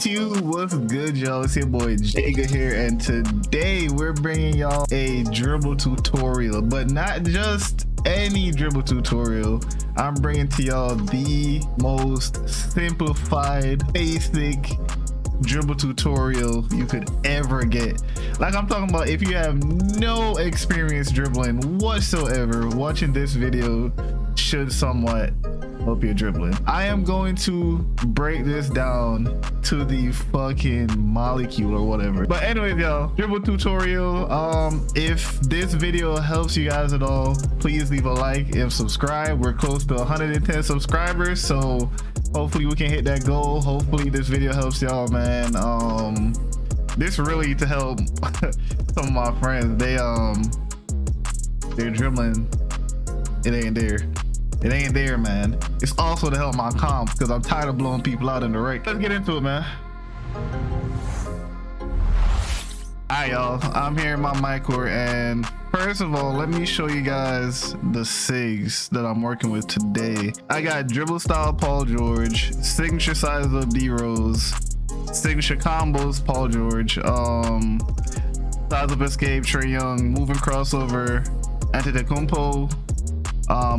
BBQ, what's good, y'all? It's your boy Jaga here, and today we're bringing y'all a dribble tutorial, but not just any dribble tutorial. I'm bringing to y'all the most simplified, basic dribble tutorial you could ever get. Like, I'm talking about if you have no experience dribbling whatsoever, watching this video should somewhat help your dribbling. I am going to break this down to the fucking molecule or whatever. But anyways, y'all, dribble tutorial. If this video helps you guys at all, please leave a like and subscribe. We're close to 110 subscribers, so hopefully we can hit that goal. Hopefully this video helps y'all, man. This really to help some of my friends. They're dribbling, it ain't there. It ain't there, man. It's also to help my comp because I'm tired of blowing people out in the rake. Let's get into it, man. Alright, y'all, I'm here in my micro, and first of all, let me show you guys the SIGS that I'm working with today. I got dribble style Paul George, signature size of D Rose, signature combos Paul George, size of escape Trey Young, moving crossover Antetokounmpo,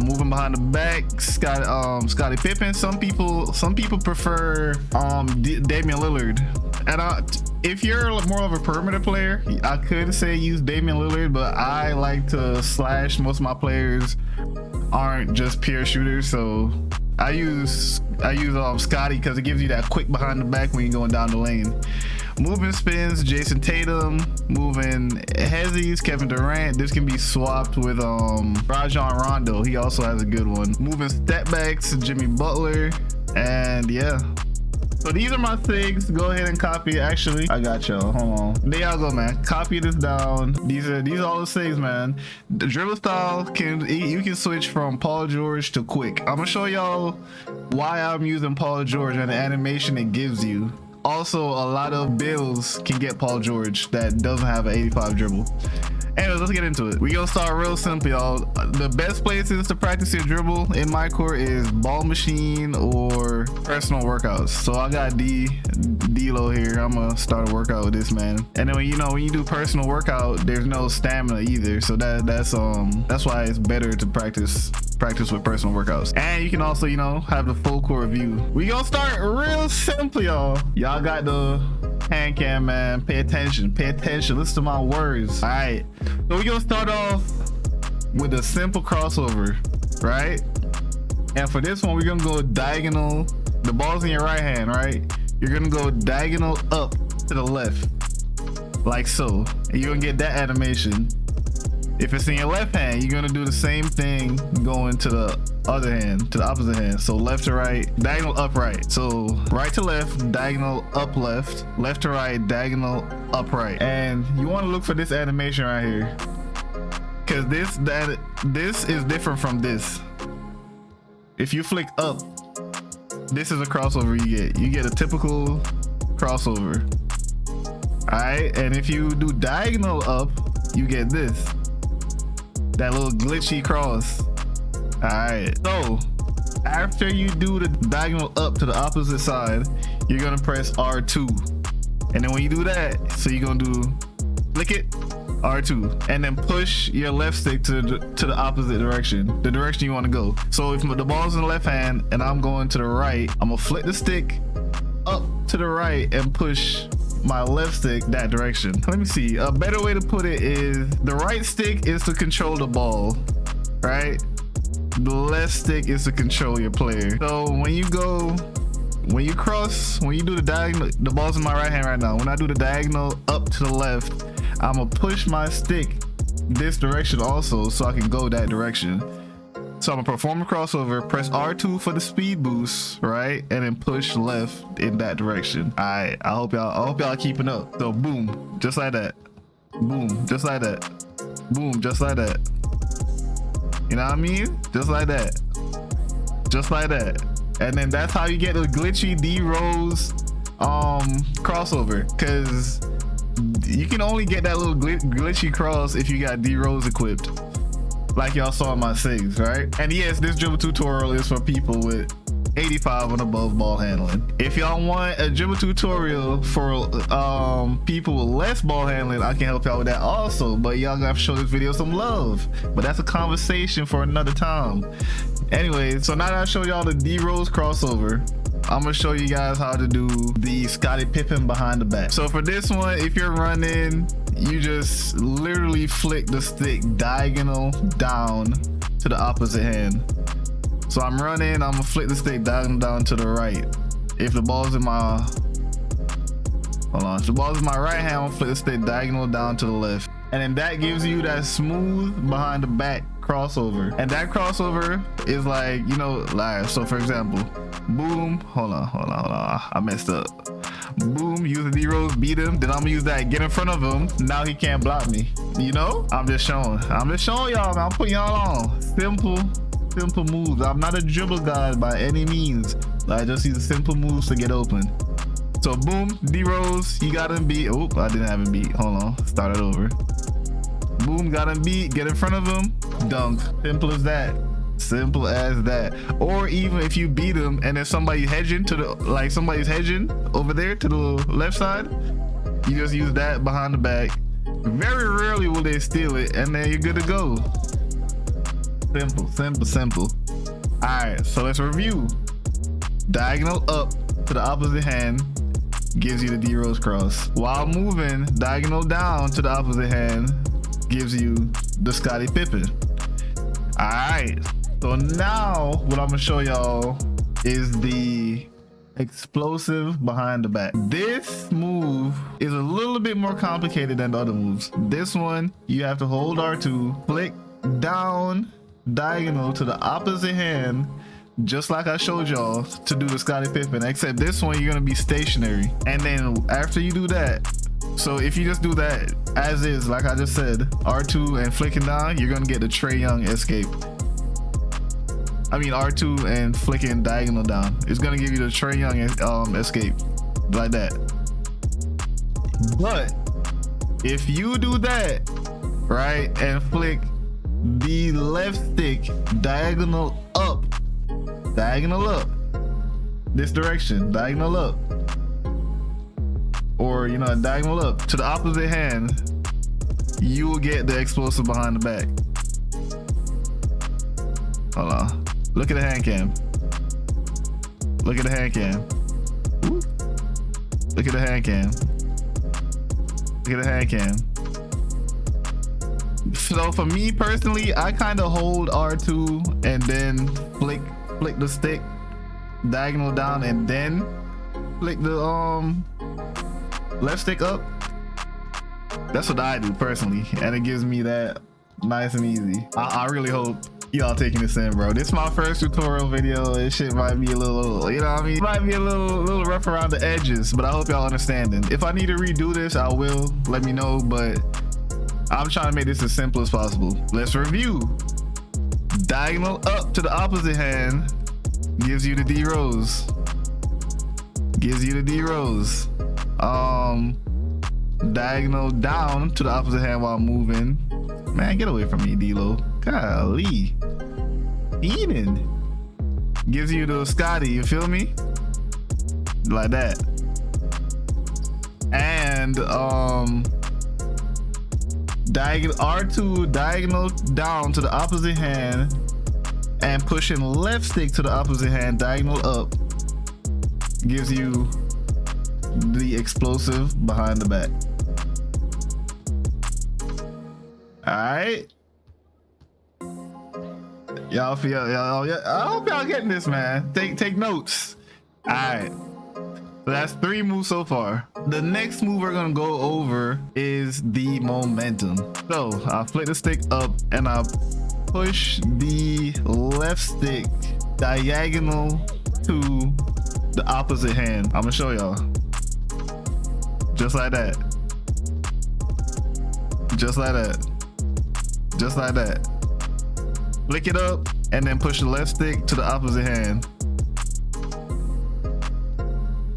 moving behind the back Scottie Pippen. Some people prefer Damian Lillard, and if you're more of a perimeter player, I could say use Damian Lillard, but I like to slash. Most of my players aren't just pure shooters, so I use Scottie because it gives you that quick behind the back when you're going down the lane. Moving spins, Jason Tatum. Moving hezzies, Kevin Durant. This can be swapped with Rajon Rondo. He also has a good one. Moving step backs, Jimmy Butler. And yeah, so these are my SIGs. Go ahead and copy it. Actually, I got y'all. Hold on. There y'all go, man. Copy this down. These are all the SIGs, man. The dribble style you can switch from Paul George to quick. I'm gonna show y'all why I'm using Paul George and the animation it gives you. Also, a lot of builds can get Paul George that doesn't have an 85 dribble. Anyways, let's get into it. We gonna start real simple, y'all. The best places to practice your dribble in my court is ball machine or personal workouts. So I got D-Lo here. I'm gonna start a workout with this, man. And then when you do personal workout, there's no stamina either. So that's why it's better to practice with personal workouts. And you can also, have the full court view. We gonna start real simple, y'all. Y'all got the Handcam, man. Pay attention, listen to my words. All right, so we gonna start off with a simple crossover, right? And for this one, we're gonna go diagonal. The ball's in your right hand, right? You're gonna go diagonal up to the left, like so, and you're gonna get that animation. If it's in your left hand, you're gonna do the same thing going to the other hand, to the opposite hand. So left to right, diagonal up right. So right to left, diagonal up left, left to right, diagonal up right. And you want to look for this animation right here, because this is different from this. If you flick up, this is a crossover you get a typical crossover. All right, and if you do diagonal up, you get this. That little glitchy cross. All right, so after you do the diagonal up to the opposite side, you're gonna press R2, and then when you do that, so you're gonna do flick it, R2, and then push your left stick to the opposite direction, the direction you want to go. So if the ball's in the left hand and I'm going to the right, I'm gonna flick the stick up to the right and push my left stick that direction. Let me see, a better way to put it is the right stick is to control the ball, right? The left stick is to control your player. So when you do the diagonal, the ball's in my right hand right now. When I do the diagonal up to the left, I'm gonna push my stick this direction also, so I can go that direction. So I'm gonna perform a crossover, press R2 for the speed boost, right? And then push left in that direction. All right, I hope y'all keeping up. So boom, just like that. Boom, just like that. Boom, just like that. You know what I mean? Just like that. Just like that. And then that's how you get the glitchy D Rose crossover, because you can only get that little glitchy cross if you got D Rose equipped, like y'all saw in my SIGs, right? And yes, this dribble tutorial is for people with 85 and above ball handling. If y'all want a dribble tutorial for people with less ball handling, I can help y'all with that also, but y'all gotta show this video some love. But that's a conversation for another time. Anyway, so now that I showed y'all the D-Rose crossover, I'm gonna show you guys how to do the Scottie Pippen behind the back. So for this one, if you're running, you just literally flick the stick diagonal down to the opposite hand. So I'm running, I'm gonna flick the stick down to the right. If the ball's in my, if the ball's in my right hand, I'm gonna flick the stick diagonal down to the left. And then that gives you that smooth behind the back crossover. And that crossover is like, you know, live. So for example, boom, hold on, I messed up. Boom, use the D-Rose, beat him, then I'm gonna use that, get in front of him, now he can't block me. You know, I'm just showing y'all, I'm putting y'all on. Simple moves. I'm not a dribble god by any means. I just use simple moves to get open. So boom, D-Rose, you got him beat. Oh, I didn't have him beat. Hold on, start it over. Boom, got him beat, get in front of him, dunk. Simple as that. Simple as that. Or even if you beat him and then somebody's hedging to the, like somebody's hedging over there to the left side, you just use that behind the back. Very rarely will they steal it, and then you're good to go. Simple. All right, so let's review. Diagonal up to the opposite hand gives you the D-Rose cross. While moving, diagonal down to the opposite hand gives you the Scottie Pippen. All right, so now what I'm gonna show y'all is the explosive behind the back. This move is a little bit more complicated than the other moves. This one, you have to hold R2, flick down diagonal to the opposite hand, just like I showed y'all to do the Scottie Pippen, except this one you're gonna be stationary. And then after you do that, so if you just do that as is, like I just said, R2 and flicking down, you're gonna get the Trey Young escape. I mean R2 and flicking diagonal down. It's gonna give you the Trey Young escape, like that. But if you do that, right, and flick the left stick diagonal up, this direction, diagonal up, or you know, diagonal up to the opposite hand, you will get the explosive behind the back. Hold on, look at the hand cam. Look at the hand cam. Ooh. Look at the hand cam. Look at the hand cam. So for me personally, I kind of hold R2 and then flick the stick diagonal down and then flick the left stick up. That's what I do personally, and it gives me that nice and easy. I really hope y'all taking this in, bro. This is my first tutorial video. This shit might be a little, you know what I mean? It might be a little rough around the edges, but I hope y'all understanding. If I need to redo this, I will. Let me know, but I'm trying to make this as simple as possible. Let's review. Diagonal up to the opposite hand gives you the D-Rose. Gives you the D-Rose. Diagonal down to the opposite hand while moving. Man, get away from me, D-Lo. Golly. Eden. Gives you the Scottie, you feel me? Like that. And diagonal R2 diagonal down to the opposite hand and pushing left stick to the opposite hand diagonal up gives you the explosive behind the back. All right, y'all feel I hope y'all getting this, man. Take notes. All right, so that's 3 moves so far. The next move we're gonna go over is the momentum. So I flick the stick up and I push the left stick diagonal to the opposite hand. I'm gonna show y'all. Just like that. Just like that. Just like that. Flick it up and then push the left stick to the opposite hand.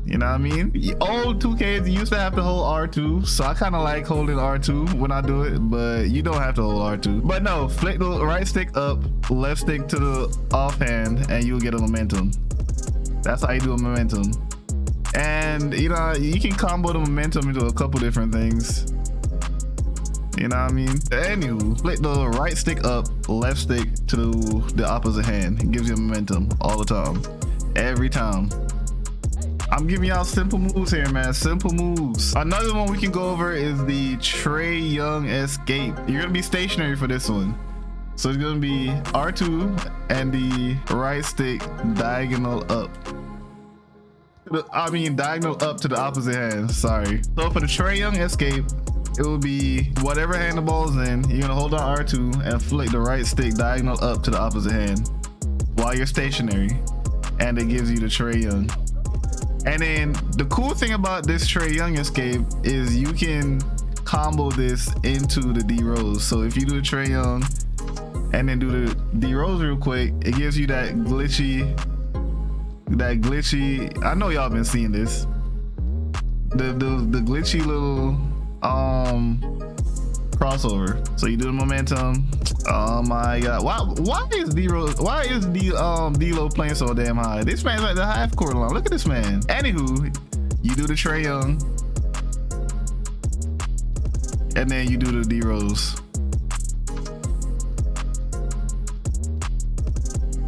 You know what I mean? Old 2Ks used to have to hold R2, so I kind of like holding R2 when I do it, but you don't have to hold R2. But no, flick the right stick up, left stick to the offhand, and you'll get a momentum. That's how you do a momentum. And you know, you can combo the momentum into a couple different things. You know what I mean? Anywho, flick the right stick up, left stick to the opposite hand. It gives you momentum all the time. Every time. I'm giving y'all simple moves here, man. Simple moves. Another one we can go over is the Trey Young escape. You're gonna be stationary for this one. So it's gonna be R2 and the right stick diagonal up. Diagonal up to the opposite hand, sorry. So for the Trey Young escape, it will be whatever hand the ball's in, you're gonna hold on R2 and flick the right stick diagonal up to the opposite hand while you're stationary. And it gives you the Trey Young. And then the cool thing about this Trey Young escape is you can combo this into the D Rose. So if you do the Trey Young and then do the D Rose real quick, it gives you that glitchy, I know y'all been seeing this, the glitchy little crossover. So you do the momentum. Oh my god, why is D-Lo playing so damn high? This man's at the half court line. Look at this man. Anywho, you do the Trey Young and then you do the D Rose.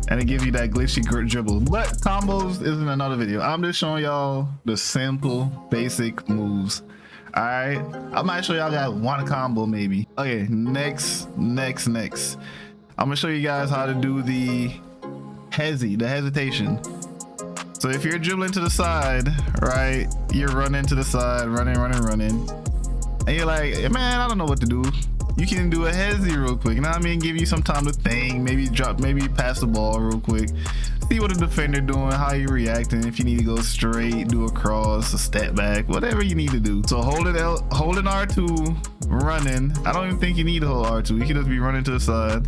And it gives you that glitchy dribble. But combos isn't another video. I'm just showing y'all the simple, basic moves. All right, I might show y'all got one combo maybe. Okay, next. I'm gonna show you guys how to do the hesitation. So if you're dribbling to the side, right, you're running to the side, running, and you're like, man, I don't know what to do. You can do a hezi real quick, you know what I mean? Give you some time to think, maybe pass the ball real quick. See what the defender doing, how you reacting, if you need to go straight, do a cross, a step back, whatever you need to do. So holding R2, running. I don't even think you need to hold R2. You can just be running to the side.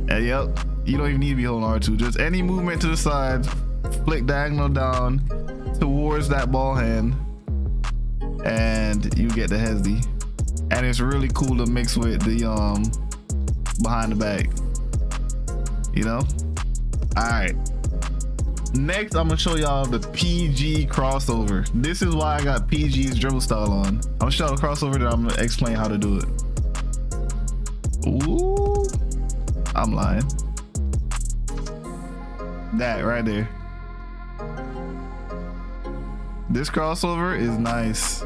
And yep, you don't even need to be holding R2. Just any movement to the side, flick diagonal down towards that ball hand, and you get the hezi. And it's really cool to mix with the behind the back, you know? All right, next I'm gonna show y'all the PG crossover. This is why I got PG's dribble style on. I'm gonna show the crossover, then I'm gonna explain how to do it. Ooh, I'm lying. That right there. This crossover is nice.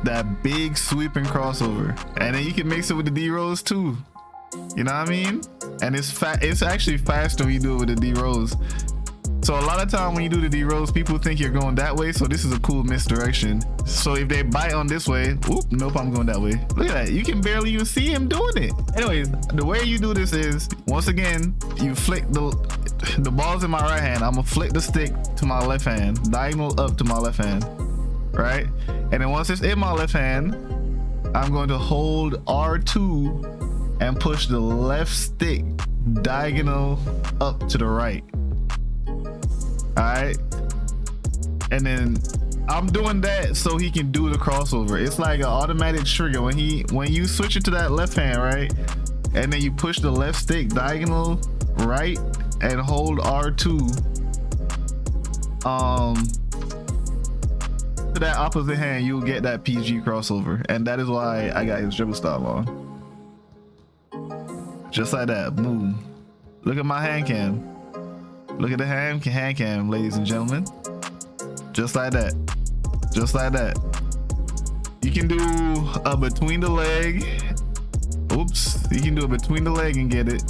That big sweeping crossover, and then you can mix it with the D Rose too. You know what I mean? And it's actually faster when you do it with the D Rose. So a lot of time when you do the D Rose, people think you're going that way. So this is a cool misdirection. So if they bite on this way, oop, nope, I'm going that way. Look at that. You can barely even see him doing it. Anyways, the way you do this is, once again, you flick the ball's in my right hand. I'm gonna flick the stick to my left hand, diagonal up to my left hand, right? And then once it's in my left hand, I'm going to hold R2 and push the left stick diagonal up to the right. All right, and then I'm doing that so he can do the crossover. It's like an automatic trigger when you switch it to that left hand, right, and then you push the left stick diagonal right and hold R2 to that opposite hand, you'll get that PG crossover. And that is why I got his dribble style on. Just like that, boom. Look at my hand cam. Look at the hand cam, ladies and gentlemen. Just like that. Just like that. You can do a between the leg. Oops. You can do a between the leg and get it.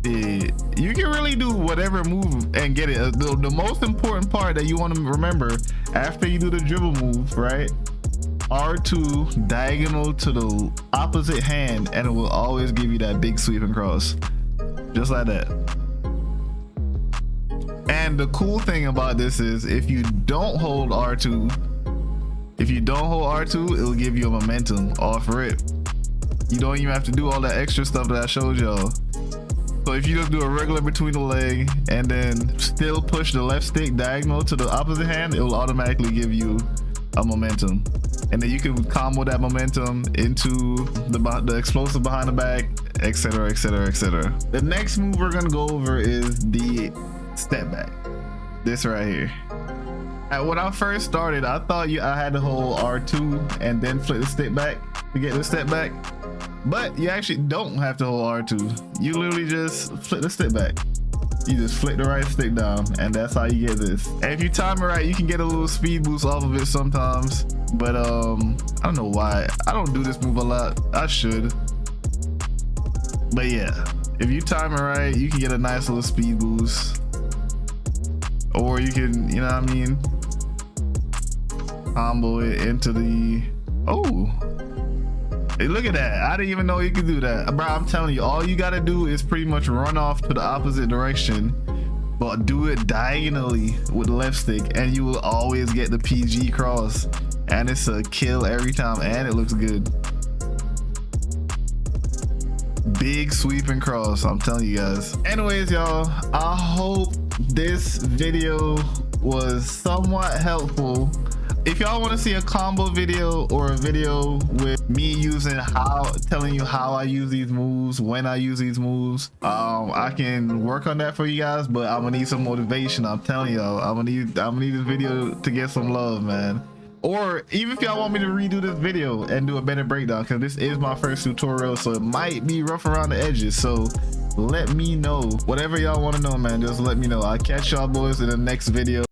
You can really do whatever move and get it. The most important part that you want to remember after you do the dribble move, right? R2 diagonal to the opposite hand, and it will always give you that big sweep and cross. Just like that. And the cool thing about this is if you don't hold R2, it'll give you a momentum off rip. You don't even have to do all that extra stuff that I showed y'all. So if you just do a regular between the leg and then still push the left stick diagonal to the opposite hand, it will automatically give you a momentum. And then you can combo that momentum into the explosive behind the back, etc, etc, etc. The next move we're gonna go over is the step back. this right here. When I first started, I thought I had to hold R2 and then flip the stick back to get the step back, but you actually don't have to hold R2. You literally just flip the stick back. You just flick the right stick down, and that's how you get this. And if you time it right, you can get a little speed boost off of it sometimes, but I don't know why I don't do this move a lot. I should, but yeah, if you time it right, you can get a nice little speed boost, or you can, you know what I mean, combo it into the, oh, hey, look at that. I didn't even know you could do that, bro. I'm telling you, all you gotta do is pretty much run off to the opposite direction, but do it diagonally with the left stick, and you will always get the PG cross, and it's a kill every time, and it looks good. Big sweeping cross, I'm telling you guys. Anyways, y'all, I hope this video was somewhat helpful. If y'all want to see a combo video or a video with me telling you how I use these moves, when I use these moves, I can work on that for you guys, but I'm gonna need some motivation. I'm telling y'all, I'm gonna need this video to get some love, man. Or even if y'all want me to redo this video and do a better breakdown, because this is my first tutorial, so it might be rough around the edges, so let me know. Whatever y'all want to know, man, just let me know. I'll catch y'all boys in the next video.